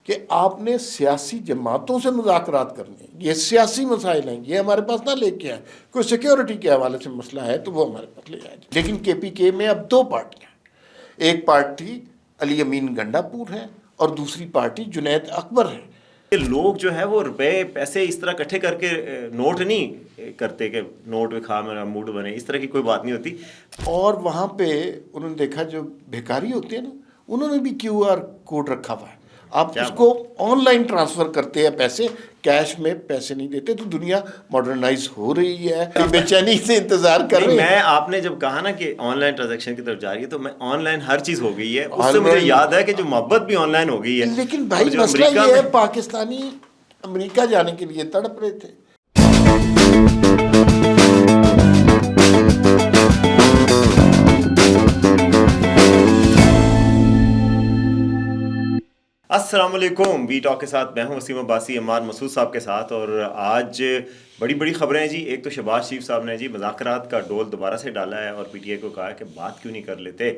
کہ آپ نے سیاسی جماعتوں سے مذاکرات کرنے ہیں، یہ سیاسی مسائل ہیں، یہ ہمارے پاس نہ لے کے آئیں. کوئی سیکیورٹی کے حوالے سے مسئلہ ہے تو وہ ہمارے پاس لے آئیں. لیکن کے پی کے میں اب دو پارٹیاں ہیں، ایک پارٹی علی امین گنڈا پور ہے اور دوسری پارٹی جنید اکبر ہے. لوگ جو ہے وہ روپے پیسے اس طرح اکٹھے کر کے نوٹ نہیں کرتے کہ نوٹ وکھا میرا موڈ بنے، اس طرح کی کوئی بات نہیں ہوتی. اور وہاں پہ انہوں نے دیکھا جو بھیکاری ہوتے ہیں نا، انہوں نے بھی کیو آر کوڈ رکھا ہوا ہے. آپ اس کو آن لائن ٹرانسفر کرتے ہیں پیسے، کیش میں پیسے نہیں دیتے. تو دنیا ماڈرنائز ہو رہی ہے، بے چینی سے انتظار کر رہے ہیں. میں آپ نے جب کہا نا کہ آن لائن ٹرانزیکشن کی طرف جا رہی ہے تو میں آن لائن ہر چیز ہو گئی ہے، اس سے مجھے یاد ہے کہ جو محبت بھی آن لائن ہو گئی ہے. لیکن بھائی مسئلہ یہ ہے پاکستانی امریکہ جانے کے لیے تڑپ رہے تھے. السلام علیکم. وی ٹاک کے ساتھ میں ہوں وسیم عباسی، عمار مسعود صاحب کے ساتھ. اور آج بڑی بڑی خبریں ہیں جی. ایک تو شہباز شریف صاحب نے جی مذاکرات کا ڈول دوبارہ سے ڈالا ہے اور پی ٹی آئی کو کہا کہ بات کیوں نہیں کر لیتے.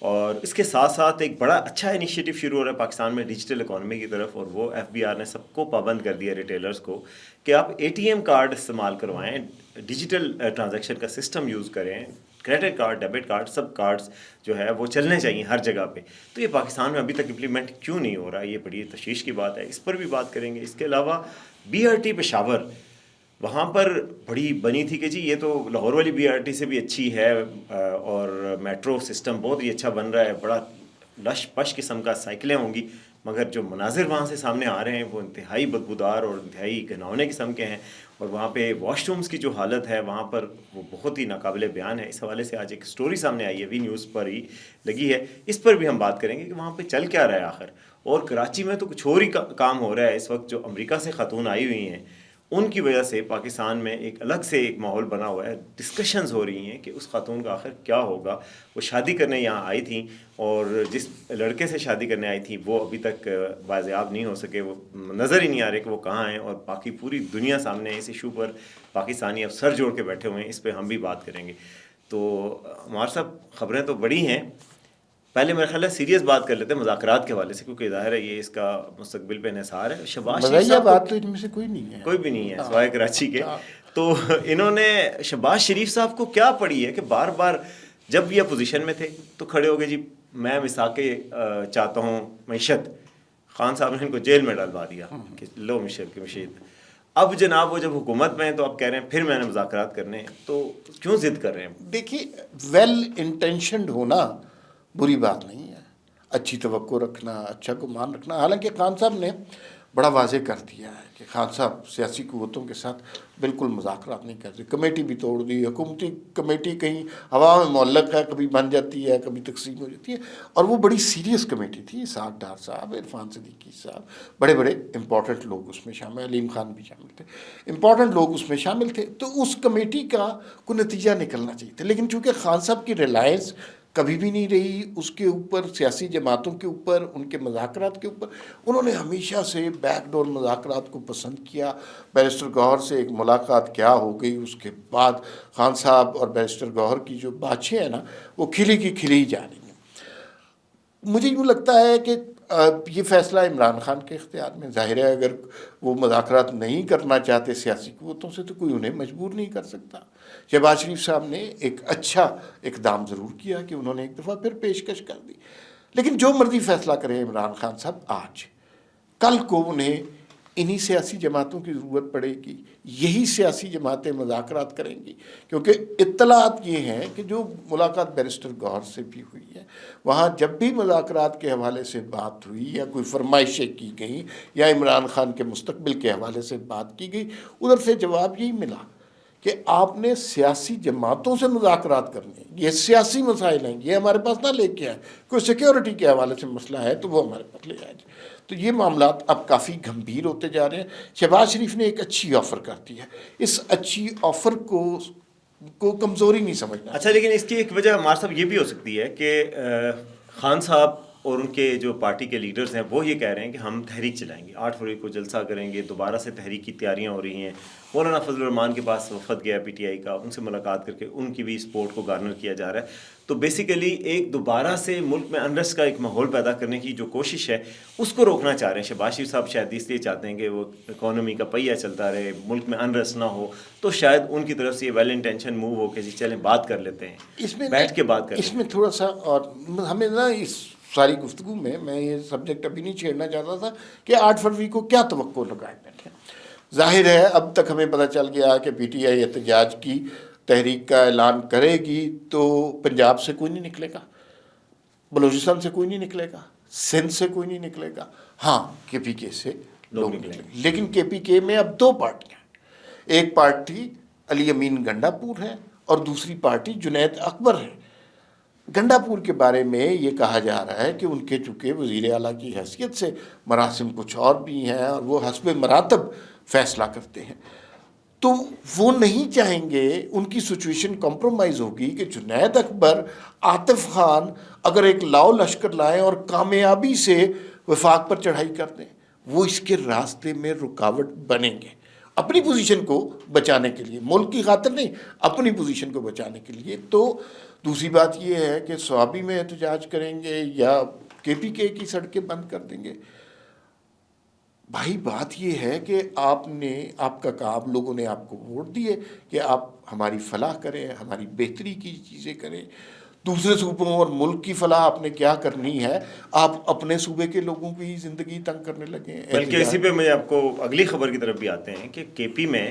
اور اس کے ساتھ ساتھ ایک بڑا اچھا انیشیٹو شروع ہو رہا ہے پاکستان میں ڈیجیٹل اکانومی کی طرف، اور وہ ایف بی آر نے سب کو پابند کر دیا ریٹیلرز کو کہ آپ اے ٹی ایم کارڈ استعمال کروائیں، ڈیجیٹل ٹرانزیکشن کا سسٹم یوز کریں. کریڈٹ کارڈ، ڈیبٹ کارڈ، سب کارڈز جو ہے وہ چلنے چاہیے ہر جگہ پہ. تو یہ پاکستان میں ابھی تک امپلیمنٹ کیوں نہیں ہو رہا، یہ بڑی تشویش کی بات ہے. اس پر بھی بات کریں گے. اس کے علاوہ بی آر ٹی پشاور، وہاں پر بڑی بنی تھی کہ جی یہ تو لاہور والی بی آر ٹی سے بھی اچھی ہے، اور میٹرو سسٹم بہت ہی اچھا بن رہا ہے، بڑا لش پش قسم کا سائیکلیں ہوں گی. مگر جو مناظر وہاں سے سامنے آ رہے ہیں وہ انتہائی بدبودار اور انتہائی گھناؤنے قسم کے ہیں. اور وہاں پہ واش رومز کی جو حالت ہے وہاں پر وہ بہت ہی ناقابل بیان ہے. اس حوالے سے آج ایک سٹوری سامنے آئی ہے، وی نیوز پر ہی لگی ہے. اس پر بھی ہم بات کریں گے کہ وہاں پہ چل کیا رہا ہے آخر. اور کراچی میں تو کچھ اور ہی کام ہو رہا ہے اس وقت. جو امریکہ سے خاتون آئی ہوئی ہیں ان کی وجہ سے پاکستان میں ایک الگ سے ایک ماحول بنا ہوا ہے. ڈسکشنز ہو رہی ہیں کہ اس خاتون کا آخر کیا ہوگا. وہ شادی کرنے یہاں آئی تھیں اور جس لڑکے سے شادی کرنے آئی تھیں وہ ابھی تک بازیاب نہیں ہو سکے، وہ نظر ہی نہیں آ رہے کہ وہ کہاں ہیں. اور باقی پوری دنیا سامنے ہے. اس ایشو پر پاکستانی اب سر جوڑ کے بیٹھے ہوئے ہیں. اس پہ ہم بھی بات کریں گے. تو ہمارے صاحب خبریں تو بڑی ہیں. پہلے میرا خیال ہے سیریس بات کر لیتے ہیں مذاکرات کے حوالے سے، کیونکہ ظاہر ہے یہ اس کا مستقبل پہ انحصار ہے. شہباز شریف صاحب بات تو ان میں سے کوئی نہیں ہے، کوئی بھی نہیں ہے سوائے کراچی کے. تو انہوں نے شہباز شریف صاحب کو کیا پڑی ہے کہ بار بار جب بھی اپوزیشن میں تھے تو کھڑے ہو گئے جی میں مساکے چاہتا ہوں معیشت. خان صاحب نے ان کو جیل میں ڈالوا دیا کہ لو معیشت کی معیشت. اب جناب وہ جب حکومت میں ہیں تو اب کہہ رہے ہیں پھر میں نے مذاکرات کرنے ہیں. تو کیوں ضد کر رہے ہیں؟ دیکھیے ویل انٹینشنڈ ہونا بری بات نہیں ہے، اچھی توقع رکھنا، اچھا گمان رکھنا. حالانکہ خان صاحب نے بڑا واضح کر دیا ہے کہ خان صاحب سیاسی قوتوں کے ساتھ بالکل مذاکرات نہیں کرتے. کمیٹی بھی توڑ دی، حکومتی کمیٹی کہیں ہوا میں معلق ہے، کبھی بن جاتی ہے کبھی تقسیم ہو جاتی ہے. اور وہ بڑی سیریس کمیٹی تھی. اسحاق ڈار صاحب، عرفان صدیقی صاحب، بڑے بڑے امپورٹنٹ لوگ اس میں شامل، علیم خان بھی شامل تھے، امپورٹنٹ لوگ اس میں شامل تھے. تو اس کمیٹی کا کوئی نتیجہ نکلنا چاہیے تھا. لیکن چونکہ خان صاحب کی ریلائنس کبھی بھی نہیں رہی اس کے اوپر، سیاسی جماعتوں کے اوپر، ان کے مذاکرات کے اوپر، انہوں نے ہمیشہ سے بیک ڈور مذاکرات کو پسند کیا. بیرسٹر گوہر سے ایک ملاقات کیا ہو گئی، اس کے بعد خان صاحب اور بیرسٹر گوہر کی جو باتیں ہیں نا وہ کھلی کی کھلی ہی جا رہی ہیں. مجھے یوں لگتا ہے کہ یہ فیصلہ عمران خان کے اختیار میں. ظاہر ہے اگر وہ مذاکرات نہیں کرنا چاہتے سیاسی قوتوں سے تو کوئی انہیں مجبور نہیں کر سکتا. شہباز شریف صاحب نے ایک اچھا اقدام ضرور کیا کہ انہوں نے ایک دفعہ پھر پیشکش کر دی. لیکن جو مرضی فیصلہ کرے عمران خان صاحب، آج کل کو انہیں انہی سیاسی جماعتوں کی ضرورت پڑے گی. یہی سیاسی جماعتیں مذاکرات کریں گی. کیونکہ اطلاعات یہ ہیں کہ جو ملاقات بیرسٹر گوہر سے بھی ہوئی ہے، وہاں جب بھی مذاکرات کے حوالے سے بات ہوئی یا کوئی فرمائشیں کی گئیں یا عمران خان کے مستقبل کے حوالے سے بات کی گئی، ادھر سے جواب یہی ملا کہ آپ نے سیاسی جماعتوں سے مذاکرات کرنے ہیں، یہ سیاسی مسائل ہیں، یہ ہمارے پاس نہ لے کے آئیں. کوئی سیکیورٹی کے حوالے سے مسئلہ ہے تو وہ ہمارے پاس لے آئیں. تو یہ معاملات اب کافی گھمبیر ہوتے جا رہے ہیں. شہباز شریف نے ایک اچھی آفر کر دی ہے، اس اچھی آفر کو کمزوری نہیں سمجھنا. اچھا، لیکن اس کی ایک وجہ ہمارے صاحب یہ بھی ہو سکتی ہے کہ خان صاحب اور ان کے جو پارٹی کے لیڈرز ہیں وہ یہ کہہ رہے ہیں کہ ہم تحریک چلائیں گے, 8 فروری کو جلسہ کریں گے, دوبارہ سے تحریک کی تیاریاں ہو رہی ہیں. مولانا فضل الرحمان کے پاس وفد گیا پی ٹی آئی کا, ان سے ملاقات کر کے ان کی بھی سپورٹ کو گارنر کیا جا رہا ہے. تو بیسیکلی ایک دوبارہ سے ملک میں انرسٹ کا ایک ماحول پیدا کرنے کی جو کوشش ہے اس کو روکنا چاہ رہے ہیں. شہباز شریف صاحب شاید اس لیے چاہتے ہیں کہ وہ اکانومی کا پہیہ چلتا رہے, ملک میں انرسٹ نہ ہو, تو شاید ان کی طرف سے یہ ویل انٹینشن موو ہو کہ جی چلیں بات کر لیتے ہیں, اس میں بیٹھ کے بات کریں. اس میں تھوڑا سا, اور ہمیں نا اس ساری گفتگو میں یہ سبجیکٹ ابھی نہیں چھیڑنا چاہتا تھا کہ 8 فروری کو کیا توقع لگائے بیٹھے. ظاہر ہے اب تک ہمیں پتہ چل گیا کہ پی ٹی آئی احتجاج کی تحریک کا اعلان کرے گی تو پنجاب سے کوئی نہیں نکلے گا, بلوچستان سے کوئی نہیں نکلے گا, سندھ سے کوئی نہیں نکلے گا, ہاں کے پی کے سے لوگ نکلیں گے. لیکن کے پی کے میں اب 2 پارٹیاں ہیں, ایک پارٹی علی امین گنڈا پور ہے اور دوسری پارٹی جنید اکبر ہے. گنڈا پور کے بارے میں یہ کہا جا رہا ہے کہ ان کے چونکہ وزیر اعلیٰ کی حیثیت سے مراسم کچھ اور بھی ہیں اور وہ حسب مراتب فیصلہ کرتے ہیں, تو وہ نہیں چاہیں گے, ان کی سچویشن کمپرومائز ہوگی کہ جنید اکبر, عاطف خان اگر ایک لاؤ لشکر لائیں اور کامیابی سے وفاق پر چڑھائی کر دیں, وہ اس کے راستے میں رکاوٹ بنیں گے اپنی پوزیشن کو بچانے کے لیے, ملک کی خاطر نہیں, اپنی پوزیشن کو بچانے کے لیے. تو دوسری بات یہ ہے کہ سوابی میں احتجاج کریں گے یا کے پی کے کی سڑکیں بند کر دیں گے. بھائی بات یہ ہے کہ آپ کا کام, لوگوں نے آپ کو ووٹ دیے کہ آپ ہماری فلاح کریں, ہماری بہتری کی چیزیں کریں. دوسرے صوبوں اور ملک کی فلاح آپ نے کیا کرنی ہے, آپ اپنے صوبے کے لوگوں کی زندگی تنگ کرنے لگے. بلکہ اسی پہ میں آپ کو اگلی خبر کی طرف بھی آتے ہیں کہ کے پی میں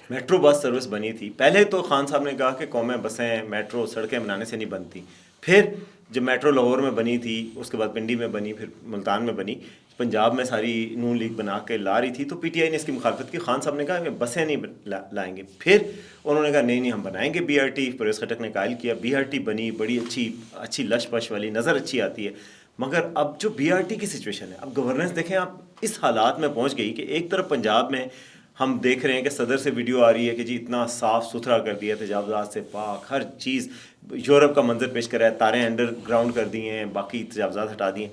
میٹرو بس سروس بنی تھی. پہلے تو خان صاحب نے کہا کہ قومیں بسیں میٹرو سڑکیں بنانے سے نہیں بنتی. پھر جب میٹرو لاہور میں بنی تھی, اس کے بعد پنڈی میں بنی, پھر ملتان میں بنی, پنجاب میں ساری نون لیگ بنا کے لا رہی تھی, تو پی ٹی آئی نے اس کی مخالفت کی. خان صاحب نے کہا کہ بسیں نہیں لائیں گے. پھر انہوں نے کہا نہیں ہم بنائیں گے B R T. Pervez Khattak نے قائل کیا, بی آر ٹی بنی, بڑی اچھی لش پش والی, نظر اچھی آتی ہے. مگر اب جو بی آر ٹی کی سچویشن ہے, اب گورننس دیکھیں آپ اس حالات میں پہنچ گئی کہ ایک طرف پنجاب میں ہم دیکھ رہے ہیں کہ صدر سے ویڈیو آ رہی ہے کہ جی اتنا صاف ستھرا کر دیا, تجاوزات سے پاک, ہر چیز یورپ کا منظر پیش کر رہا ہے, تاریں انڈر گراؤنڈ کر دی ہیں, باقی تجاوزات ہٹا دیے.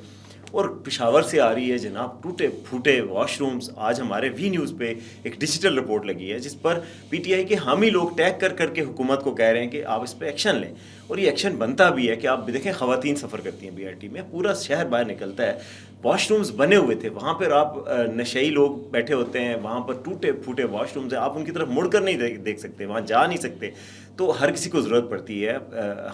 اور پشاور سے آ رہی ہے جناب ٹوٹے پھوٹے واش رومز. آج ہمارے وی نیوز پہ ایک ڈیجیٹل رپورٹ لگی ہے جس پر پی ٹی آئی کے حامی لوگ ٹیگ کر کر کے حکومت کو کہہ رہے ہیں کہ آپ اس پہ ایکشن لیں. اور یہ ایکشن بنتا بھی ہے کہ آپ دیکھیں خواتین سفر کرتی ہیں بی آر ٹی میں, پورا شہر باہر نکلتا ہے, واش رومز بنے ہوئے تھے, وہاں پر آپ نشئی لوگ بیٹھے ہوتے ہیں, وہاں پر ٹوٹے پھوٹے واش رومز ہیں, آپ ان کی طرف مڑ کر نہیں دیکھ سکتے, وہاں جا نہیں سکتے. تو ہر کسی کو ضرورت پڑتی ہے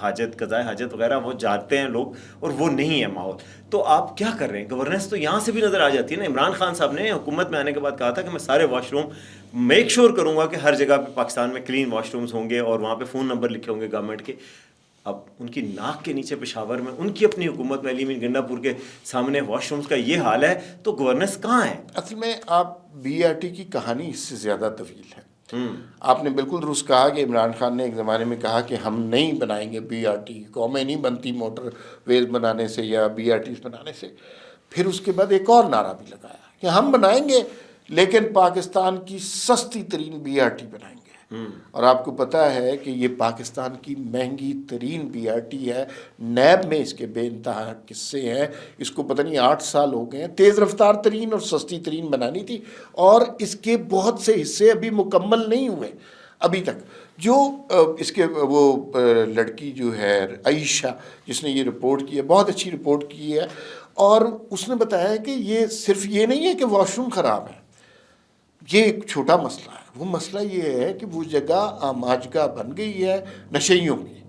حاجت, قضائے حاجت وغیرہ, وہ جاتے ہیں لوگ, اور وہ نہیں ہے ماحول. تو آپ کیا کر رہے ہیں؟ گورننس تو یہاں سے بھی نظر آ جاتی ہے نا. عمران خان صاحب نے حکومت میں آنے کے بعد کہا تھا کہ میں سارے واش روم میک شور کروں گا کہ ہر جگہ پہ پاکستان میں کلین واش رومز ہوں گے اور وہاں پہ فون نمبر لکھے ہوں گے گورنمنٹ کے. اب ان کی ناک کے نیچے پشاور میں ان کی اپنی حکومت میں علی امین گنڈا پور کے سامنے واش رومز کا یہ حال ہے, تو گورننس کہاں ہے؟ اصل میں آپ بی آر ٹی کی کہانی اس سے زیادہ طویل ہے. آپ نے بالکل درست کہا کہ عمران خان نے ایک زمانے میں کہا کہ ہم نہیں بنائیں گے بی آر ٹی, قومیں نہیں بنتی موٹر ویز بنانے سے یا بی آر ٹیز بنانے سے. پھر اس کے بعد ایک اور نعرہ بھی لگایا کہ ہم بنائیں گے لیکن پاکستان کی سستی ترین بی آر ٹی بنائیں گے. اور آپ کو پتہ ہے کہ یہ پاکستان کی مہنگی ترین بی آر ٹی ہے. نیب میں اس کے بے انتہا قصے ہیں. اس کو پتہ نہیں 8 سال ہو گئے ہیں. تیز رفتار ترین اور سستی ترین بنانی تھی, اور اس کے بہت سے حصے ابھی مکمل نہیں ہوئے ابھی تک. جو اس کے وہ لڑکی جو ہے عائشہ جس نے یہ رپورٹ کی ہے, بہت اچھی رپورٹ کی ہے, اور اس نے بتایا کہ یہ صرف یہ نہیں ہے کہ واش روم خراب ہے, یہ ایک چھوٹا مسئلہ ہے. وہ مسئلہ یہ ہے کہ وہ جگہ آماجگاہ بن گئی ہے نشیوں کی,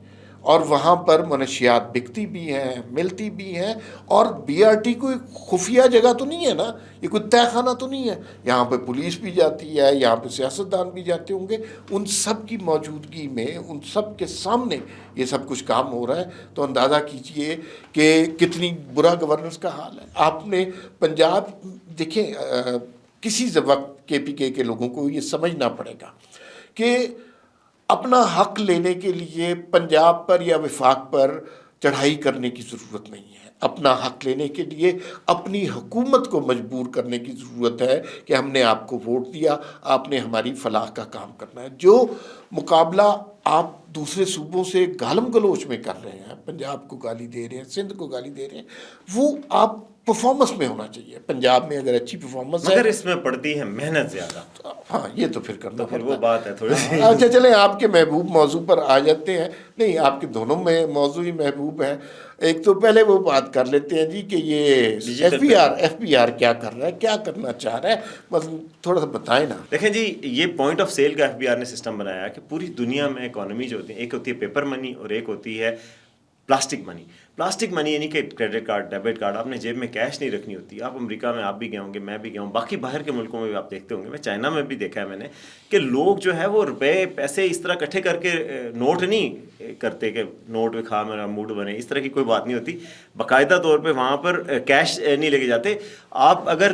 اور وہاں پر منشیات بکتی بھی ہیں, ملتی بھی ہیں. اور بی آر ٹی کوئی خفیہ جگہ تو نہیں ہے نا, یہ کوئی تہہ خانہ تو نہیں ہے. یہاں پہ پولیس بھی جاتی ہے, یہاں پہ سیاستدان بھی جاتے ہوں گے. ان سب کی موجودگی میں, ان سب کے سامنے یہ سب کچھ کام ہو رہا ہے. تو اندازہ کیجئے کہ کتنی برا گورننس کا حال ہے. آپ نے پنجاب دیکھیں, کسی وقت کے پی کے لوگوں کو یہ سمجھنا پڑے گا کہ اپنا حق لینے کے لیے پنجاب پر یا وفاق پر چڑھائی کرنے کی ضرورت نہیں ہے. اپنا حق لینے کے لیے اپنی حکومت کو مجبور کرنے کی ضرورت ہے کہ ہم نے آپ کو ووٹ دیا, آپ نے ہماری فلاح کا کام کرنا ہے. جو مقابلہ آپ دوسرے صوبوں سے گالم گلوچ میں کر رہے ہیں، پنجاب کو گالی دے رہے ہیں، سندھ کو گالی دے رہے ہیں، وہ آپ پرفارمنس میں ہونا چاہیے. پنجاب میں اگر اچھی پرفارمنس ہے مگر اس میں پڑتی ہے محنت زیادہ. ہاں یہ تو پھر کرنا پھر پڑتا وہ بات ہے تھوڑی سی. اچھا چلیں آپ کے محبوب موضوع پر آ جاتے ہیں. نہیں آپ کے دونوں میں موضوع ہی محبوب ہیں. ایک تو پہلے وہ بات کر لیتے ہیں جی کہ یہ ایف بی آر کیا کر رہا ہے، کیا کرنا چاہ رہا ہے، بس تھوڑا سا بتائیں نا. دیکھیں جی یہ پوائنٹ آف سیل کا ایف بی آر نے سسٹم بنایا ہے کہ پوری دنیا میں اکانومی جو ہوتی ہے، ایک ہوتی ہے پیپر منی اور ایک ہوتی ہے پلاسٹک منی. پلاسٹک منی یعنی کہ کریڈٹ کارڈ، ڈیبٹ کارڈ، آپ نے جیب میں کیش نہیں رکھنی ہوتی. آپ امریکہ میں آپ بھی گئے ہوں گے، میں بھی گیا ہوں، باقی باہر کے ملکوں میں بھی آپ دیکھتے ہوں گے، میں چائنا میں بھی دیکھا ہے میں نے کہ لوگ جو ہے وہ روپے پیسے اس طرح اکٹھے کر کے نوٹ نہیں کرتے کہ نوٹ کھا میرا موڈ بنے، اس طرح کی کوئی بات نہیں ہوتی. باقاعدہ طور پہ وہاں پر کیش نہیں لے کے جاتے. آپ اگر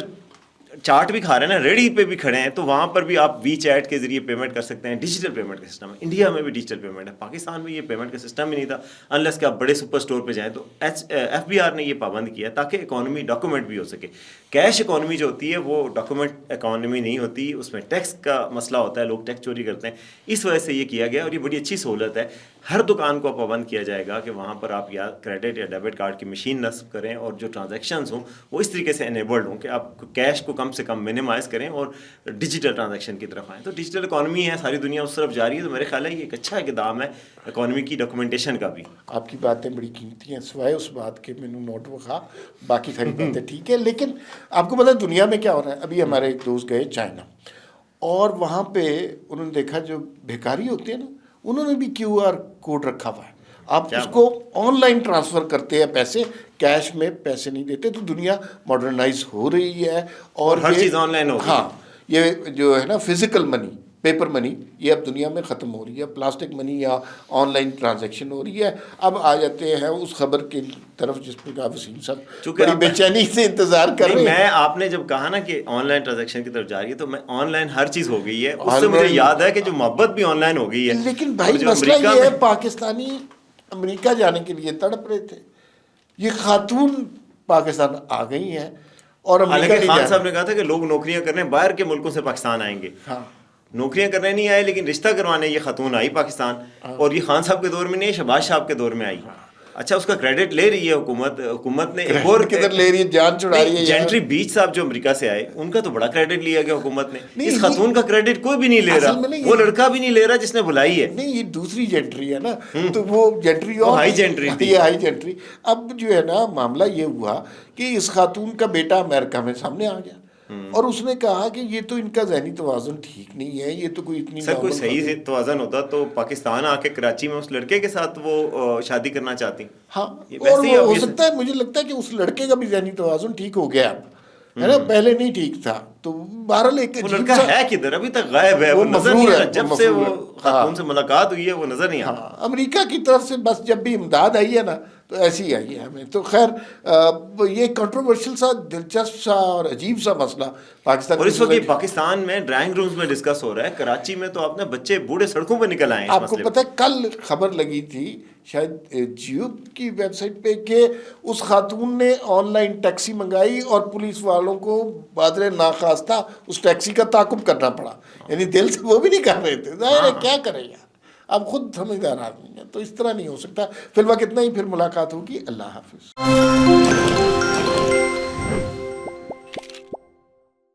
چاٹ بھی کھا رہے ہیں نا، ریڑھی پہ بھی کھڑے ہیں، تو وہاں پر بھی آپ وی چیٹ کے ذریعے پیمنٹ کر سکتے ہیں. ڈیجیٹل پیمنٹ کا سسٹم ہے. انڈیا میں بھی ڈیجیٹل پیمنٹ ہے. پاکستان میں یہ پیمنٹ کا سسٹم ہی نہیں تھا انلیس کہ آپ بڑے سپر اسٹور پہ جائیں. تو ایف بی آر نے یہ پابند کیا تاکہ اکانومی ڈاکومنٹ بھی ہو سکے. کیش اکانومی جو ہوتی ہے وہ ڈاکومنٹ اکانومی نہیں ہوتی، اس میں ٹیکس کا مسئلہ ہوتا ہے، لوگ ٹیکس چوری کرتے ہیں. اس وجہ سے یہ کیا گیا اور یہ بڑی اچھی سہولت ہے. ہر دکان کو پابند کیا جائے گا کہ وہاں پر آپ یا کریڈٹ یا ڈیبٹ کارڈ کی مشین نصب کریں اور جو ٹرانزیکشنز ہوں وہ اس طریقے سے انیبلڈ ہوں کہ آپ کیش کو کم سے کم منیمائز کریں اور ڈیجیٹل ٹرانزیکشن کی طرف آئیں. تو ڈیجیٹل اکانومی ہے، ساری دنیا اس طرف جا رہی ہے. تو میرے خیال ہے یہ ایک اچھا اقدام ہے اکانومی کی ڈاکومنٹیشن کا بھی. آپ کی باتیں بڑی قیمتی ہیں، سوائے اس بات کے مینو نوٹ وکھا، باقی ساری باتیں ٹھیک ہے. لیکن آپ کو پتا ہے دنیا میں کیا ہو رہا ہے. ابھی ہمارے ایک دوست گئے چائنا اور وہاں پہ انہوں نے دیکھا جو بھیکاری ہوتے ہیں نا، انہوں نے بھی کیو آر کوڈ رکھا ہوا ہے. آپ اس کو آن لائن ٹرانسفر کرتے ہیں پیسے، کیش میں پیسے نہیں دیتے. تو دنیا ماڈرنائز ہو رہی ہے اور ہر چیز آن لائن ہو گئی. ہاں یہ جو ہے نا فزیکل منی، پیپر منی، یہ اب دنیا میں ختم ہو رہی ہے. پلاسٹک منی یا آن لائن ٹرانزیکشن ہو رہی ہے. اب آ جاتے ہیں اس خبر کی طرف جس پہ کہا وسیم صاحب بڑی بے چینی سے انتظار کر رہے ہیں. میں آپ نے جب کہا نا کہ آن لائن ٹرانزیکشن کی طرف جا رہی ہے، تو میں آن لائن ہر چیز ہو گئی ہے. اس سے مجھے یاد ہے کہ جو محبت بھی آن لائن ہو گئی ہے. لیکن بھائی مسئلہ یہ ہے پاکستانی امریکہ جانے کے لیے تڑپ رہے تھے، یہ خاتون پاکستان آ گئی ہیں اور امریکہ نہیں. خان صاحب نے کہا تھا کہ لوگ نوکریاں کرنے باہر کے ملکوں سے پاکستان آئیں گے. نوکریاں کرنے نہیں آئے لیکن رشتہ کروانے یہ خاتون آئی پاکستان. اور یہ خان صاحب کے دور میں نہیں، شہباز صاحب کے دور میں آئی. اچھا اس کا کریڈٹ لے رہی ہے حکومت نے. ایک اور کدھر لے رہی ہے، جان چھڑا رہی ہے. جینٹری بیچ صاحب جو امریکہ سے آئے، ان کا تو بڑا کریڈٹ لیا گیا حکومت نے. اس خاتون کا کریڈٹ کوئی بھی نہیں لے رہا، وہ لڑکا بھی نہیں لے رہا جس نے بلائی ہے. نہیں یہ دوسری جینٹری ہے نا، تو وہ جینٹری اور ہائی جینٹری تھی. یہ ہائی جینٹری. اب جو ہے نا معاملہ یہ ہوا کہ اس خاتون کا بیٹا امریکہ میں سامنے آ گیا اور اس نے کہا کہ یہ تو ان کا ذہنی توازن ٹھیک نہیں ہے، یہ تو کوئی اتنی سر کوئی صحیح توازن ہوتا تو پاکستان آ کے کراچی میں اس لڑکے کے ساتھ وہ شادی کرنا چاہتی. ہاں اور ہو سکتا ہے، مجھے لگتا ہے کہ اس لڑکے کا بھی ذہنی توازن ٹھیک ہو گیا ہے نا، پہلے نہیں ٹھیک تھا. تو بہرحال ایک لڑکا ہے کدھر، ابھی تک غائب ہے، وہ نظر نہیں آ. جب سے وہ خاتون سے ملاقات ہوئی ہے وہ نظر نہیں آتا. امریکہ کی طرف سے بس جب بھی امداد آئی ہے نا تو ایسی ہی آئی ہے ہمیں. تو خیر یہ کنٹروورشل سا، دلچسپ سا اور عجیب سا مسئلہ پاکستان. اور اس وقت پاکستان میں ڈرائنگ رومز میں ڈسکس ہو رہا ہے. کراچی میں تو آپ نے بچے بوڑھے سڑکوں پہ نکل آئے ہیں. آپ کو پتہ ہے کل خبر لگی تھی شاید جیو کی ویب سائٹ پہ کہ اس خاتون نے آن لائن ٹیکسی منگائی اور پولیس والوں کو بادر ناخواستہ اس ٹیکسی کا تعاقب کرنا پڑا. یعنی دل سے وہ بھی نہیں کر رہے تھے. ظاہر ہے کیا کریں یار، آپ خود سمجھدار آدمی ہیں، تو اس طرح نہیں ہو سکتا. فی الوقت اتنا ہی، پھر ملاقات ہوگی. اللہ حافظ.